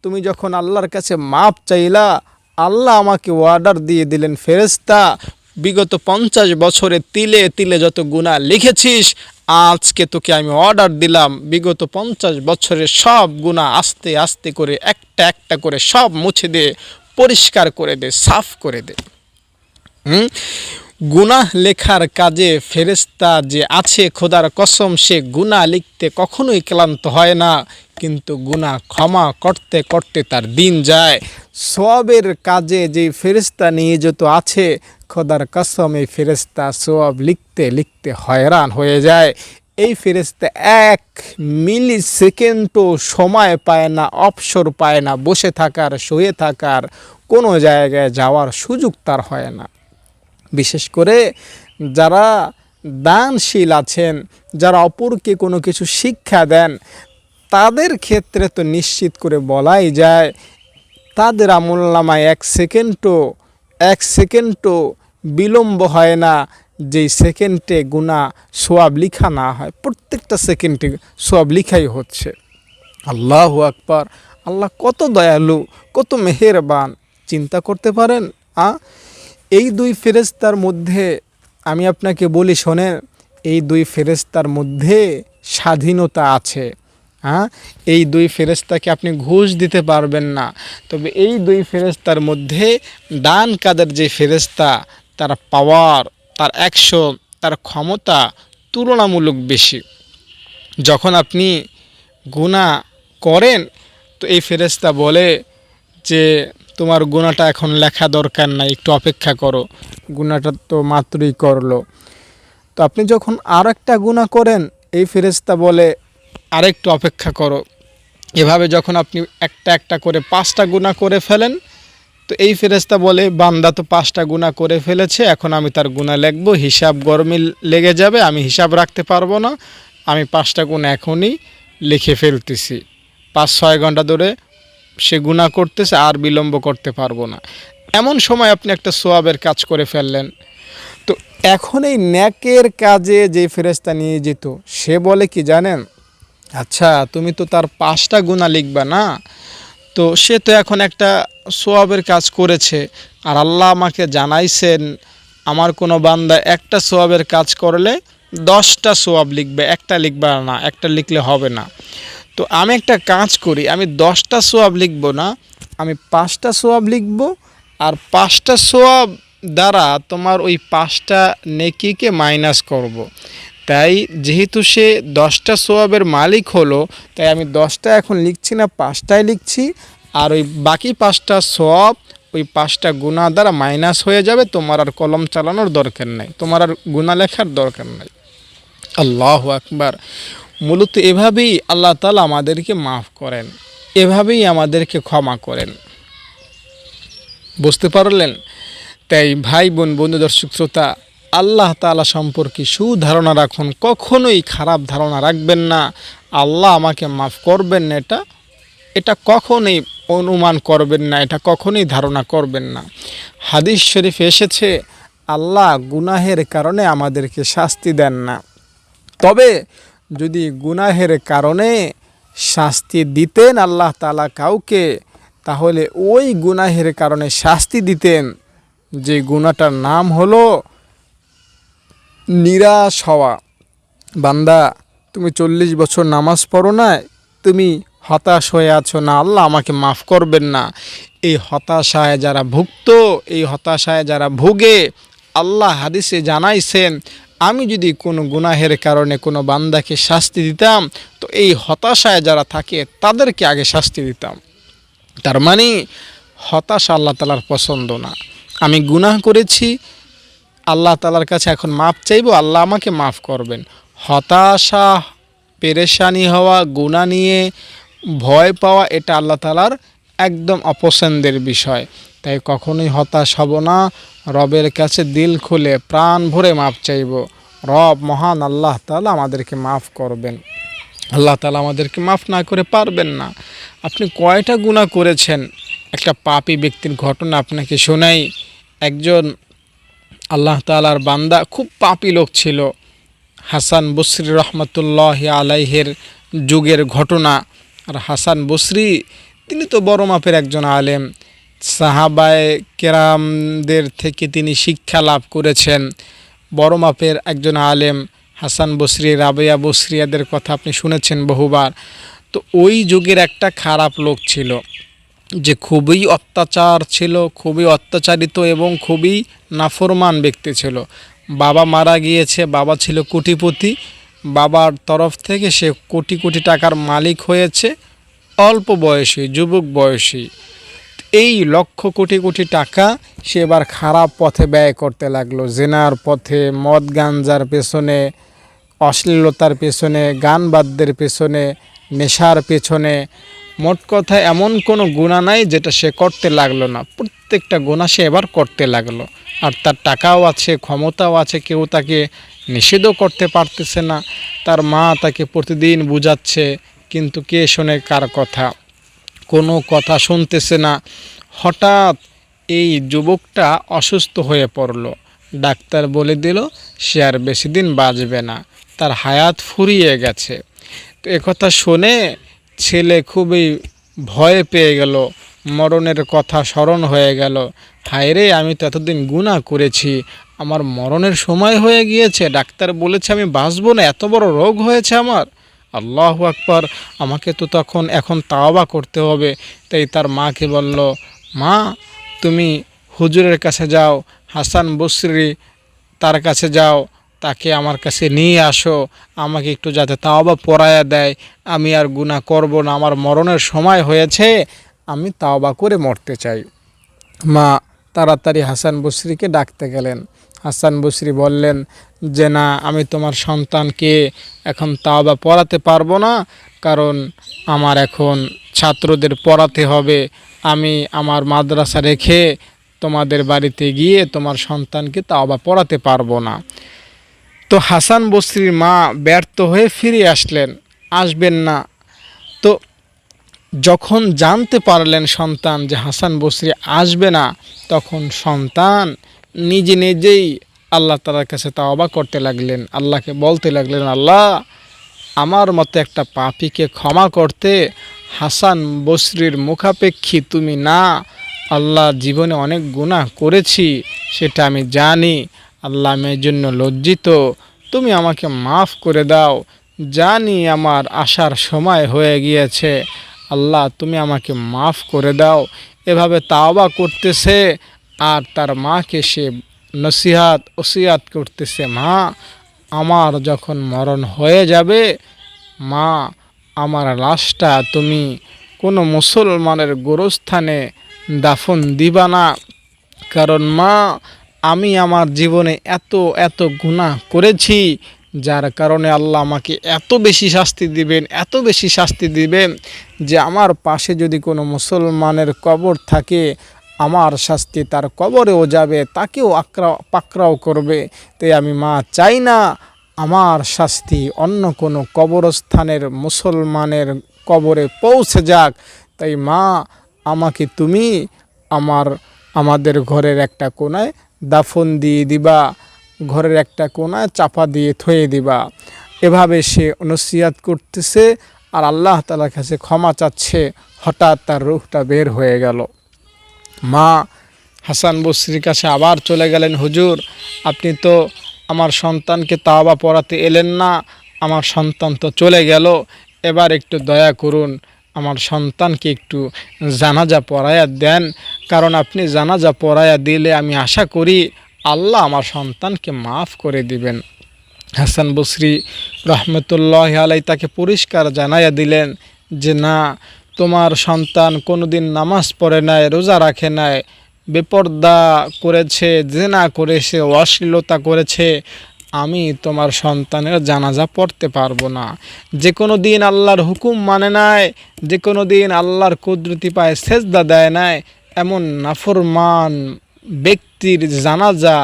তুমি যখন আল্লাহর কাছে মাপ চাইলা, আল্লাহ আমাকে অর্ডার দিয়ে দিলেন, ফেরেশতা বিগত 50 বছরে তিলে তিলে যত গুনাহ লিখেছিস, আজকে তোকে আমি অর্ডার দিলাম বিগত 50 বছরের সব গুনাহ আস্তে আস্তে করে একটা একটা করে সব মুছে দে, পরিষ্কার করে দে, সাফ করে দে। গুনাহ লেখার কাজে ফেরেশতা যে আছে, খোদার কসম, সে গুনাহ লিখতে কখনোই ক্লান্ত হয় না, কিন্তু গুনাহ ক্ষমা করতে করতে তার দিন যায়। সওয়াবের কাজে যে ফেরেশতা নিয়োজিত আছে, খোদার কসম এই ফেরেশতা সওয়াব লিখতে লিখতে হয়রান হয়ে যায়। এই ফেরেশতা 1 মিলি সেকেন্ডও সময় পায় না, অবসর পায় না, বসে থাকার, শুয়ে থাকার, কোনো জায়গায় যাওয়ার সুযোগ তার হয় না। বিশেষ করে যারা দানশীল আছেন, যারা অপরকে কোনো কিছু শিক্ষা দেন, তাদের ক্ষেত্রে তো নিশ্চিত করে বলাই যায় তাদের আমলনামায় এক সেকেন্ডও বিলম্ব হয় না। যেই সেকেন্ডে গুনাহ সওয়াব লিখা না হয়, প্রত্যেকটা সেকেন্ডে সওয়াব লিখাই হচ্ছে। আল্লাহু আকবার! আল্লাহ কত দয়ালু, কত মেহেরবান, চিন্তা করতে পারেন? এই দুই ফেরেশতার মধ্যে আমি আপনাকে বলি শোনেন, এই দুই ফেরেশতার মধ্যে স্বাধীনতা আছে। এই দুই ফেরেশতাকে আপনি ঘুষ দিতে পারবেন না। তবে এই দুই ফেরেশতার মধ্যে ডান কাদের যে ফেরেশতা, তার পাওয়ার, তার অ্যাকশন, তার ক্ষমতা তুলনামূলক বেশি। যখন আপনি গুনাহ করেন তো এই ফেরেশতা বলে যে তোমার গুনাহটা এখন লেখা দরকার নাই, একটু অপেক্ষা করো, গুনাহটা তো মাত্রই করলো। তো আপনি যখন আর একটা গুনাহ করেন, এই ফেরেশতা বলে আরেকটু অপেক্ষা করো। এভাবে যখন আপনি একটা একটা করে 5টা গুনাহ করে ফেলেন, তো এই ফেরেশতা বলে বান্দা তো 5টা গুনাহ করে ফেলেছে, এখন আমি তার গুনাহ লিখব, হিসাব গরমে লেগে যাবে, আমি হিসাব রাখতে পারবো না, আমি 5টা গুনাহ এখনই লিখে ফেলতেছি। 5-6 ঘন্টা ধরে সে গুনাহ করতেছে, আর বিলম্ব করতে পারবো না। এমন সময় আপনি একটা সওয়াবের কাজ করে ফেললেন। তো এখন এই নেকের কাজে যে ফেরেশতা নিয়ে যেত, সে বলে কি জানেন, আচ্ছা তুমি তো তার 5টা গুনাহ লিখবা না, তো সে তো এখন একটা সওয়াবের কাজ করেছে, আর আল্লাহ আমাকে জানাইছেন আমার কোনো বান্দা একটা সওয়াবের কাজ করলে 10টা সওয়াব লিখবে, একটা লিখবা না, একটা লিখলে হবে না। তো আমি একটা কাজ করি, আমি 10টা সওয়াব লিখব না, আমি 5টা সওয়াব লিখব, আর 5টা সওয়াব দ্বারা তোমার ওই 5টা নেকিকে মাইনাস করব। তাই যেহেতু সে 10টা সওয়াবের মালিক হলো, তাই আমি 10টা এখন লিখছি না, 5টাই লিখছি, আর ওই বাকি 5টা সওয়াব ওই 5টা গুনাহ দ্বারা মাইনাস হয়ে যাবে। তোমার আর কলম চালানোর দরকার নাই, তোমার আর গুনাহ লেখার দরকার নাই। আল্লাহু আকবার! মূলত এভাবেই আল্লাহ তাআলা আমাদেরকে মাফ করেন, এভাবেই আমাদেরকে ক্ষমা করেন। বুঝতে পারলেন? তাই ভাই বোন, বন্ধু, দর্শক শ্রোতা, আল্লাহ তাআলা সম্পর্কে সুধারণা রাখুন, কখনোই খারাপ ধারণা রাখবেন না। আল্লাহ আমাকে মাফ করবেন না, এটা কখনোই অনুমান করবেন না, এটা কখনোই ধারণা করবেন না। হাদিস শরীফে এসেছে আল্লাহ গুনাহের কারণে আমাদেরকে শাস্তি দেন না। তবে যদি গুনাহের কারণে শাস্তি দিতেন আল্লাহ তাআলা কাউকে, তাহলে ওই গুনাহের কারণে শাস্তি দিতেন যে গুনাহটার নাম হলো নিরাশ হওয়া। বান্দা তুমি 40 বছর নামাজ পড়ো না, তুমি হতাশ হয়ে আছো, না আল্লাহ আমাকে মাফ করবেন না। এই হতাশায় যারা ভুগত, এই হতাশায় যারা ভোগে, আল্লাহ হাদিসে জানাইছেন আমি যদি কোনো গুনাহের কারণে কোনো বান্দাকে শাস্তি দিতাম, তো এই হতাশায় যারা থাকে তাদেরকে আগে শাস্তি দিতাম। তার মানে হতাশা আল্লাহ তাআলার পছন্দ না। আমি গুনাহ করেছি, আল্লাহ তাআলার কাছে এখন মাফ চাইবো, আল্লাহ আমাকে মাফ করবেন। হতাশা, পেরেশানি হওয়া, গুনাহ নিয়ে ভয় পাওয়া, এটা আল্লাহ তাআলার একদম অপছন্দের বিষয়। তাই কখনোই হতাশ হব না, রবের কাছে দিল খুলে প্রাণ ভরে মাফ চাইব। রব মহান আল্লাহ তাআলা আমাদেরকে মাফ করবেন। আল্লাহ তাআলা আমাদেরকে মাফ না করে পারবেন না। আপনি কয়টা গুনাহ করেছেন? একটা পাপী ব্যক্তির ঘটনা আপনাকে শোনাই। একজন আল্লাহ তাআলার বান্দা, খুব পাপী লোক ছিল। হাসান বসরি রহমতুল্লাহি আলাইহির যুগের ঘটনা। আর হাসান বসরি তিনি তো বড় মাপের একজন আলেম, সাহাবায়ে কেরামদের থেকে তিনি শিক্ষা লাভ করেছেন। বড় মাপের একজন আলেম হাসান বসরি, রাবেয়া বসরিয়াদের কথা আপনি শুনেছেন বহুবার। তো ওই যুগের একটা খারাপ লোক ছিল যে খুবই অত্যাচার ছিল, খুবই অত্যাচারিত এবং খুবই নাফরমান ব্যক্তি ছিল। বাবা মারা গিয়েছে, বাবা ছিল কোটিপতি, বাবার তরফ থেকে সে কোটি কোটি টাকার মালিক হয়েছে অল্প বয়সী, যুবক বয়সী। এই লক্ষ কোটি কোটি টাকা সে এবার খারাপ পথে ব্যয় করতে লাগলো, জেনার পথে, মদ গাঞ্জার পেছনে, অশ্লীলতার পেছনে, গান বাদ্যের পেছনে, নেশার পেছনে। মোট কথা এমন কোনো গুনাহ নাই যেটা সে করতে লাগলো না, প্রত্যেকটা গুনাহ সে এবার করতে লাগলো। আর তার টাকাও আছে, ক্ষমতাও আছে, কেউ তাকে নিষেধও করতে পারতেছে না। তার মা তাকে প্রতিদিন বুঝাচ্ছে, কিন্তু কে শোনে কার কথা? কোনো কথা শুনতেছে না। হঠাৎ এই যুবকটা অসুস্থ হয়ে পড়ল। ডাক্তার বলে দিল সে আর বেশি দিন বাঁচবে না, তার হায়াত ফুরিয়ে গেছে। তো একথা শুনে ছেলে খুবই ভয় পেয়ে গেল, মরণের কথা স্মরণ হয়ে গেল। হায় রে, আমি তো এতদিন গুনাহ করেছি, আমার মরণের সময় হয়ে গিয়েছে, ডাক্তার বলেছে আমি বাঁচবো না, এত বড় রোগ হয়েছে আমার। আল্লাহু আকবার, আমাকে তো এখন তাওবা করতে হবে। তাই তার মাকে বলল, মা তুমি হুজুরের কাছে যাও, হাসান বসরি তার কাছে যাও, তাকে আমার কাছে নিয়ে আসো, আমাকে একটু যাতে তাওবা পড়ায়া দেয়, আমি আর গুনাহ করব না, আমার মরণের সময় হয়েছে, আমি তাওবা করে মরতে চাই। মা তাড়াতাড়ি হাসান বসরিকে ডাকতে গেলেন। হাসান বসরি বললেন যে না, আমি তোমার সন্তানকে এখন তাওবা পড়াতে পারবো না, কারণ আমার এখন ছাত্রদের পড়াতে হবে, আমি আমার মাদ্রাসা রেখে তোমাদের বাড়িতে গিয়ে তোমার সন্তানকে তাওবা পড়াতে পারবো না। তো হাসান বসরির মা ব্যর্থ হয়ে ফিরে আসবেন না। তো যখন জানতে পারলেন সন্তান যে হাসান বসরি আসবে না, তখন সন্তান নিজে নিজেই আল্লাহ তাআলার কাছে তাওবা করতে লাগলেন, আল্লাহকে বলতে লাগলেন, আল্লাহ আমার মতো একটা পাপীকে ক্ষমা করতে হাসান বসরির মুখাপেক্ষী তুমি না। আল্লাহ, জীবনে অনেক গুনাহ করেছি সেটা আমি জানি, আল্লাহ আমি এর জন্য লজ্জিত, তুমি আমাকে মাফ করে দাও, জানি আমার আসার সময় হয়ে গিয়েছে, আল্লাহ তুমি আমাকে মাফ করে দাও। এভাবে তাওবা করতেছে আর তার মাকে সে নসিহাত ওসিয়াত করতেছে, মা আমার যখন মরণ হয়ে যাবে, মা আমার লাশটা তুমি কোনো মুসলমানের গোরস্থানে দাফন দিবা না, কারণ মা আমি আমার জীবনে এত এত গুনাহ করেছি, যার কারণে আল্লাহ আমাকে এত বেশি শাস্তি দিবেন, এত বেশি শাস্তি দিবেন যে আমার পাশে যদি কোনো মুসলমানের কবর থাকে, আমার শাস্তি তার কবরেও যাবে, তাকেও পাকড়াও করবে। তাই আমি মা চাই না আমার শাস্তি অন্য কোনো কবরস্থানের মুসলমানের কবরে পৌঁছে যাক। তাই মা আমাকে তুমি আমাদের ঘরের একটা কোনায় দাফন দিয়ে দিবা, ঘরের একটা কোনায় চাপা দিয়ে থয়ে দিবা। এভাবে সে নসিহত করতেছে আর আল্লাহ তাআলার কাছে ক্ষমা চাচ্ছে। হঠাৎ তার রূহটা বের হয়ে গেল। মা হাসান বসরির কাছে আবার চলে গেলেন, হুজুর আপনি তো আমার সন্তানকে তাওবা পড়াতে এলেন না, আমার সন্তান তো চলে গেল, এবার একটু দয়া করুন, আমার সন্তানকে একটু জানাজা পড়ায়া দেন, কারণ আপনি জানাজা পড়ায়া দিলে আমি আশা করি আল্লাহ আমার সন্তানকে মাফ করে দিবেন। হাসান বসরি রহমতুল্লাহ আলাই তাকে পরিষ্কার জানাইয়া দিলেন যে না, তোমার সন্তান কোনোদিন নামাজ পড়ে নাই, রোজা রাখে নাই, বেপর্দা করেছে, জেনা করেছে, অশ্লীলতা করেছে, আমি তোমার সন্তানের জানাজা পড়তে পারবো না। যে কোনো দিন আল্লাহর হুকুম মানে নাই, যে কোনো দিন আল্লাহর কুদরতি পায়ে সেজদা দেয় নাই, এমন নাফরমান ব্যক্তির জানাজা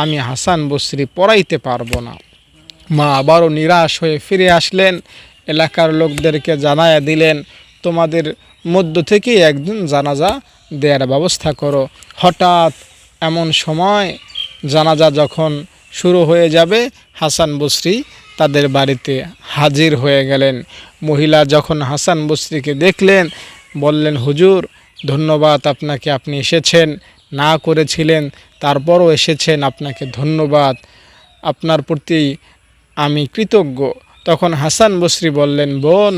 আমি হাসান বসরি পড়াইতে পারবো না। মা আবারও নিরাশ হয়ে ফিরে আসলেন, এলাকার লোকদেরকে জানায়া দিলেন, তোমাদের মধ্য থেকেই একদিন জানাজা দেওয়ার ব্যবস্থা করো। হঠাৎ এমন সময় জানাজা যখন শুরু হয়ে যাবে, হাসান বসরি তাদের বাড়িতে হাজির হয়ে গেলেন। মহিলা যখন হাসান বসরিকে দেখলেন, বললেন, হুজুর ধন্যবাদ আপনাকে, আপনি এসেছেন, না করেছিলেন তারপরও এসেছেন, আপনাকে ধন্যবাদ, আপনার প্রতি আমি কৃতজ্ঞ। তখন হাসান বসরি বললেন, বোন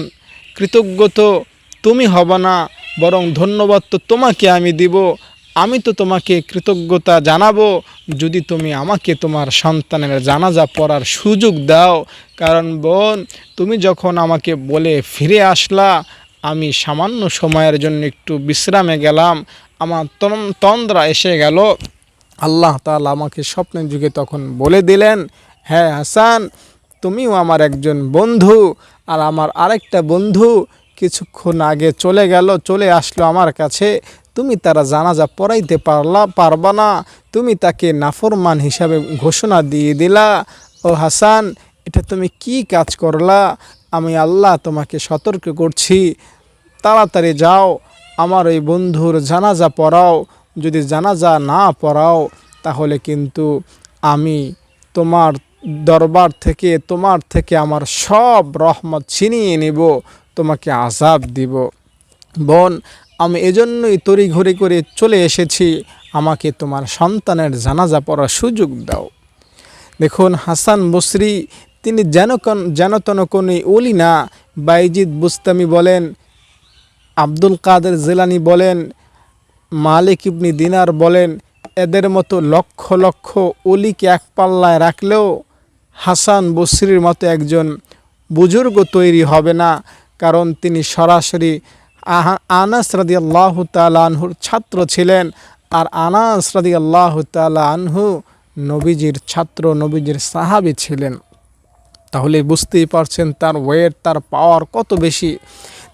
কৃতজ্ঞ তো তুমি হবে না, বরং ধন্যবাদ তো তোমাকে আমি দিব। আমি তো তোমাকে কৃতজ্ঞতা জানাবো যদি তুমি আমাকে তোমার সন্তানের জানাজা পড়ার সুযোগ দাও। কারণ বোন তুমি যখন আমাকে বলে ফিরে আসলা, আমি সামান্য সময়ের জন্য একটু বিশ্রামে গেলাম, আমার তন্দ্রা এসে গেল। আল্লাহ তাআলা আমাকে স্বপ্নের যুগে তখন বলে দিলেন, হ্যাঁ হাসান তুমিও আমার একজন বন্ধু, আর আমার আরেকটা বন্ধু কিছুক্ষণ আগে চলে আসলো আমার কাছে, তুমি তারা জানাজা পড়াইতে পারবা না, তুমি তাকে নাফরমান হিসাবে ঘোষণা দিয়ে দিলা। ও হাসান, এটা তুমি কি কাজ করলা? আমি আল্লাহ তোমাকে সতর্ক করছি, তাড়াতাড়ি যাও আমার ওই বন্ধুর জানাজা পড়াও। যদি জানাজা না পড়াও তাহলে কিন্তু আমি তোমার দরবার থেকে, তোমার থেকে আমার সব রহমত ছিনিয়ে নেব, তোমাকে আযাব দিব। বোন, আমি এজন্যই তড়িঘড়ি করে চলে এসেছি, আমাকে তোমার সন্তানের জানাজা পড়ার সুযোগ দাও। দেখুন, হাসান বসরি তিনি যেন তেন কোনো ওলি না। বাইজিদ বুস্তামি বলেন, আব্দুল কাদের জিলানী বলেন, মালিক ইবনে দিনার বলেন, এদের মতো লক্ষ লক্ষ ওলিকে এক পাল্লায় রাখলেও হাসান বসরির মতো একজন বুজুর্গ তৈরি হবে না। কারণ তিনি সরাসরি আনাস রাদিয়াল্লাহু তাআলা আনহুর ছাত্র ছিলেন। আর আনাস রাদিয়াল্লাহু তাআলা আনহু নবীজির ছাত্র, নবীজির সাহাবী ছিলেন। তাহলে বুঝতেই পারছেন তার ওয়েট, তার পাওয়ার কত বেশি।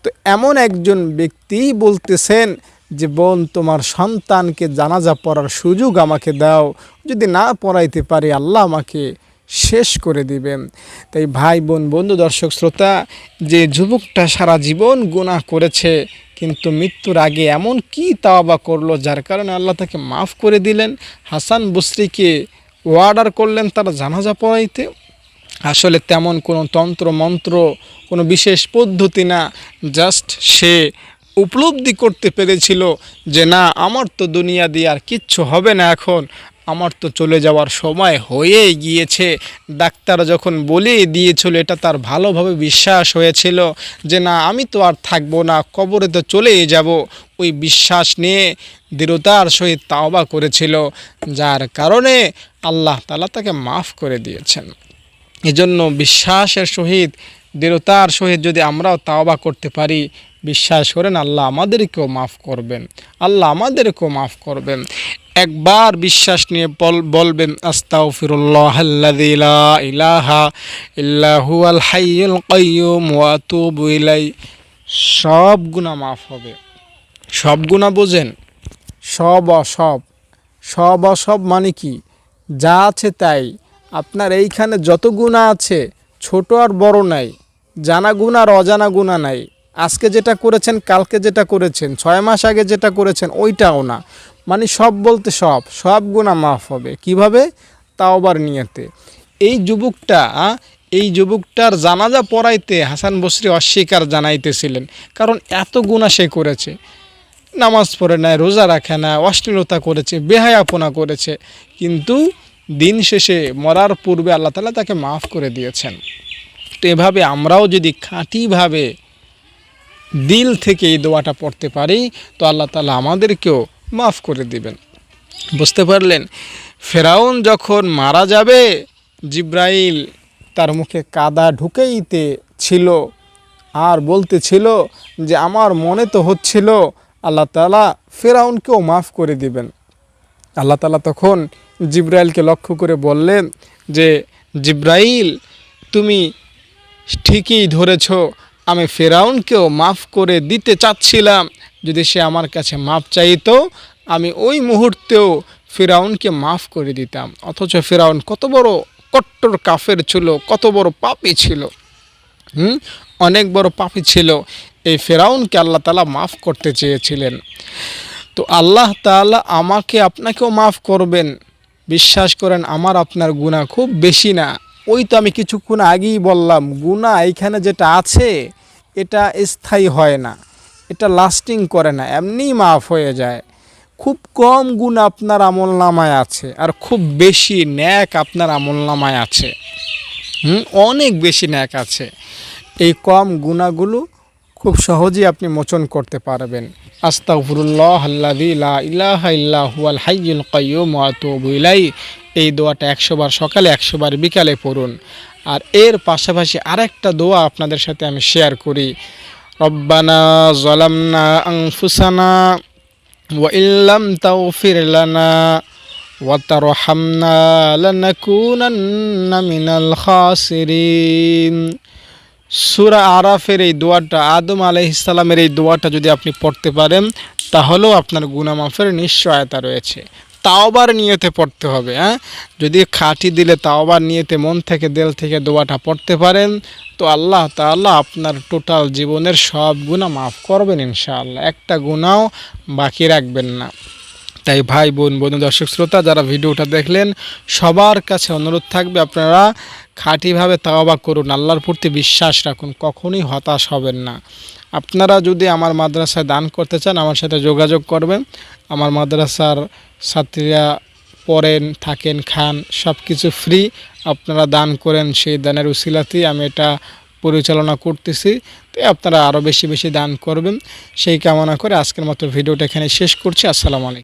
তো এমন একজন ব্যক্তি বলতেছেন যে, বোন তোমার সন্তানকে জানাজা পড়ার সুযোগ আমাকে দাও, যদি না পড়াইতে পারি আল্লাহ আমাকে শেষ করে দিবেন। তাই ভাই বোন, বন্ধু, দর্শক শ্রোতা, যে যুবকটা সারা জীবন গুনাহ করেছে কিন্তু মৃত্যুর আগে এমন কি তাওবা করলো যার কারণে আল্লাহ তাকে মাফ করে দিলেন, হাসান বসরিকে অর্ডার করলেন তার জানাজা পড়াইতে। আসলে তেমন কোনো তন্ত্র মন্ত্র, কোনো বিশেষ পদ্ধতি না, জাস্ট সে উপলব্ধি করতে পেরেছিল যে না, আমার তো দুনিয়া দিয়ে আর কিচ্ছু হবে না, এখন আমার তো চলে যাওয়ার সময় হয়েই গিয়েছে। ডাক্তার যখন বলেই দিয়েছিল, এটা তার ভালোভাবে বিশ্বাস হয়েছিল যে না, আমি তো আর থাকবো না, কবরে তো চলেই যাব। ওই বিশ্বাস নিয়ে দৃঢ়তার সহিত তাওবা করেছিল, যার কারণে আল্লাহ তাআলা তাকে মাফ করে দিয়েছেন। এজন্য বিশ্বাসের সহিত, দৃঢ়তার সহিত যদি আমরাও তাওবা করতে পারি, বিশ্বাস করেন আল্লাহ আমাদেরকেও মাফ করবেন, আল্লাহ আমাদেরকেও মাফ করবেন। একবার বিশ্বাস নিয়ে বলবেন, আস্তাগফিরুল্লাহাল্লাযী লা ইলাহা ইল্লা হুয়াল হাইয়ুল কাইয়্যুম ওয়া আতুবু ইলাইহি। সব গুনাহ মাফ হবে। সব গুনাহ বোঝেন? সব অসব। সব অসব মানে কি? যা আছে তাই। আপনার এইখানে যত গুনাহ আছে, ছোট আর বড় নাই, জানা গুনাহ আর অজানা গুনাহ নাই। আজকে যেটা করেছেন, কালকে যেটা করেছেন, 6 মাস আগে যেটা করেছেন, ওইটাও না। মানে সব বলতে সব গুনাহ মাফ হবে। কিভাবে? তাওবার নিয়তে। এই যুবকটার জানাজা পড়াইতে হাসান বসরি অস্বীকার জানাইতেছিলেন, কারণ এত গুনাহ সে করেছে। নামাজ পড়ে নাই, রোজা রাখে না, অশ্লীলতা করেছে, বেহায়াপনা করেছে, কিন্তু দিন শেষে মরার পূর্বে আল্লাহ তাআলা তাকে মাফ করে দিয়েছেন। তো এভাবে আমরাও যদি খাঁটিভাবে দিল থেকে এই দোয়াটা পড়তে পারি, তো আল্লাহ তাআলা আমাদেরকেও মাফ করে দিবেন। বুঝতে পারলেন? ফেরাউন যখন মারা যাবে, জিব্রাইল তার মুখে কাদা ঢুকাইতে ছিল আর বলতেছিল যে আমার মনে তো হচ্ছিল আল্লাহ তাআলা ফেরাউনকেও মাফ করে দিবেন। আল্লাহ তাআলা তখন জিব্রাইলকে লক্ষ্য করে বললেন যে, জিব্রাইল, তুমি ঠিকই ধরেছ, আমি ফেরাউনকেও মাফ করে দিতে চাচ্ছিলাম। যদি সে আমার কাছে মাফ চাইতো, আমি ওই মুহূর্তেও ফেরাউনকে মাফ করে দিতাম। অথচ ফেরাউন কত বড় কট্টর কাফের ছিল, কত বড় পাপী ছিল, অনেক বড় পাপী ছিল। এই ফেরাউনকে আল্লাহ তাআলা মাফ করতে চেয়েছিলেন। তো আল্লাহ তাআলা আমাকে আপনাকেও মাফ করবেন। বিশ্বাস করেন, আমার আপনার গুনাহ খুব বেশি না। ওই তো আমি কিছুক্ষণ আগেই বললাম, গুনাহ এইখানে যেটা আছে এটা স্থায়ী হয় না, এটা লাস্টিং করে না, এমনিই মাফ হয়ে যায়। খুব কম গুনাহ আপনার আমলনামায় আছে, আর খুব বেশি নেক আপনার আমলনামায় আছে। অনেক বেশি নেক আছে। এই কম গুনাহগুলো খুব সহজেই আপনি মোচন করতে পারবেন। আস্তাগফিরুল্লাহাল্লাযী লা ইলাহা ইল্লা হুয়াল হাইয়ুল কাইয়্যুম ওয়া আতুবু ইলাইহি। এই দোয়াটা 100 বার সকালে, 100 বার বিকালে পড়ুন। আর এর পাশাপাশি আরেকটা দোয়া আপনাদের সাথে আমি শেয়ার করি। রব্বানা যালামনা আনফুসানা ওয়া ইল্লাম তাগফির লানা ওয়া তারহামনা লানাকুনান্না মিনাল খাসিরিন। সূরা আরাফের এই দোয়াটা, আদম আলাইহিস সালামের এই দোয়াটা যদি আপনি পড়তে পারেন, তাহলেও আপনার গুনাহ মাফের নিশ্চয়তা রয়েছে। তাওবার নিয়তে পড়তে হবে। যদি খাঁটি দিলে তাওবার নিয়তে মন থেকে দিল থেকে দোয়াটা পড়তে পারেন, তো আল্লাহ তাআলা আপনার টোটাল জীবনের সব গুনাহ মাফ করবেন ইনশাআল্লাহ, একটা গুনাহও বাকি রাখবেন না। তাই ভাই বোন বন্ধু দর্শক শ্রোতা যারা ভিডিওটা দেখলেন, সবার কাছে অনুরোধ থাকবে আপনারা খাঁটিভাবে তাওবা করুন, আল্লাহর প্রতি বিশ্বাস রাখুন, কখনোই হতাশ হবেন না। আপনারা যদি আমার মাদ্রাসায় দান করতে চান, আমার সাথে যোগাযোগ করবেন। আমার মাদ্রাসার ছাত্রীরা পড়েন, থাকেন, খান, সব কিছু ফ্রি। আপনারা দান করেন, সেই দানের উসিলাতেই আমি এটা পরিচালনা করতেছি। তো আপনারা আরও বেশি বেশি দান করবেন, সেই কামনা করে আজকের মতো ভিডিওটা এখানে শেষ করছি। আসসালামু আলাইকুম।